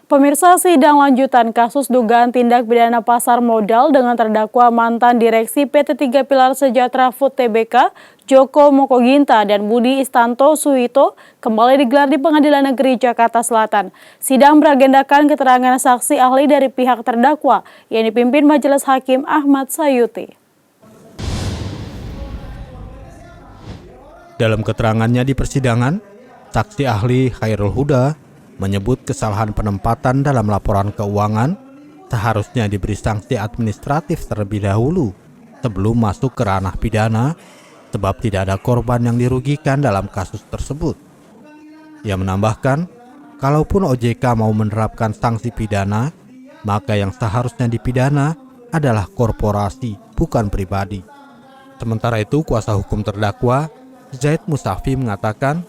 Pemirsa, sidang lanjutan kasus dugaan tindak pidana pasar modal dengan terdakwa mantan direksi PT 3 Pilar Sejahtera Food Tbk, Joko Mokoginta dan Budi Istanto Suhito kembali digelar di Pengadilan Negeri Jakarta Selatan. Sidang beragendakan keterangan saksi ahli dari pihak terdakwa yang dipimpin Majelis Hakim Ahmad Sayuti. Dalam keterangannya di persidangan, saksi ahli Khairul Huda menyebut kesalahan penempatan dalam laporan keuangan seharusnya diberi sanksi administratif terlebih dahulu sebelum masuk ke ranah pidana sebab tidak ada korban yang dirugikan dalam kasus tersebut. Ia menambahkan, kalaupun OJK mau menerapkan sanksi pidana, maka yang seharusnya dipidana adalah korporasi, bukan pribadi. Sementara itu, kuasa hukum terdakwa Zaid Musafi mengatakan,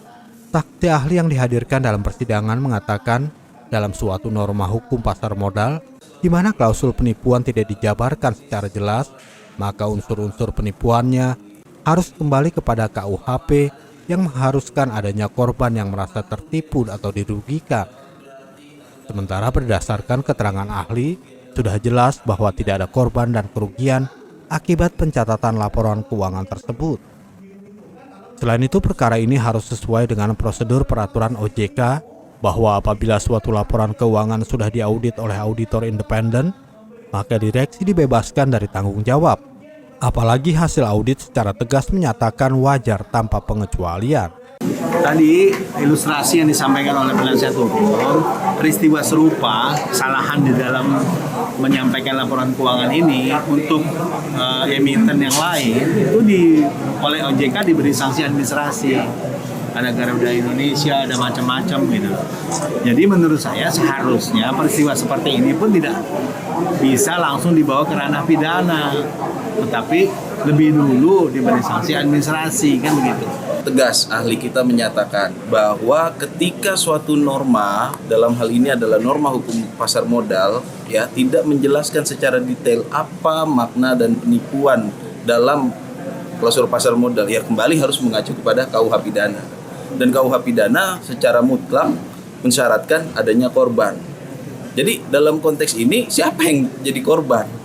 saksi ahli yang dihadirkan dalam persidangan mengatakan dalam suatu norma hukum pasar modal di mana klausul penipuan tidak dijabarkan secara jelas, maka unsur-unsur penipuannya harus kembali kepada KUHP yang mengharuskan adanya korban yang merasa tertipu atau dirugikan. Sementara berdasarkan keterangan ahli, sudah jelas bahwa tidak ada korban dan kerugian akibat pencatatan laporan keuangan tersebut. Selain itu, perkara ini harus sesuai dengan prosedur peraturan OJK bahwa apabila suatu laporan keuangan sudah diaudit oleh auditor independen, maka direksi dibebaskan dari tanggung jawab. Apalagi hasil audit secara tegas menyatakan wajar tanpa pengecualian. Tadi ilustrasi yang disampaikan oleh penasihat hukum, peristiwa serupa, kesalahan di dalam menyampaikan laporan keuangan ini untuk emiten yang lain itu oleh OJK diberi sanksi administrasi. Ada Garuda Indonesia, ada macam-macam gitu. Jadi menurut saya seharusnya peristiwa seperti ini pun tidak bisa langsung dibawa ke ranah pidana, tetapi lebih dulu diberi sanksi administrasi, kan begitu. Tegas ahli kita menyatakan bahwa ketika suatu norma, dalam hal ini adalah norma hukum pasar modal, ya tidak menjelaskan secara detail apa makna dan penipuan dalam klausul pasar modal, ya kembali harus mengacu kepada KUH pidana. Dan KUH pidana secara mutlak mensyaratkan adanya korban. Jadi dalam konteks ini siapa yang jadi korban?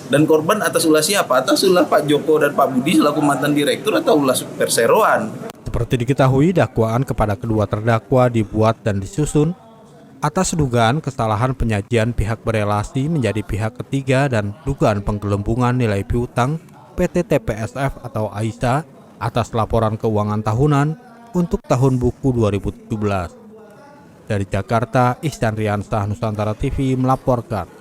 Dan korban atas ulah siapa? Atas ulah Pak Joko dan Pak Budi selaku mantan direktur atau ulah perseroan? Seperti diketahui, dakwaan kepada kedua terdakwa dibuat dan disusun atas dugaan kesalahan penyajian pihak berelasi menjadi pihak ketiga dan dugaan penggelembungan nilai piutang PT TPSF atau AISA atas laporan keuangan tahunan untuk tahun buku 2017. Dari Jakarta, Ihsan Riansah, Nusantara TV melaporkan.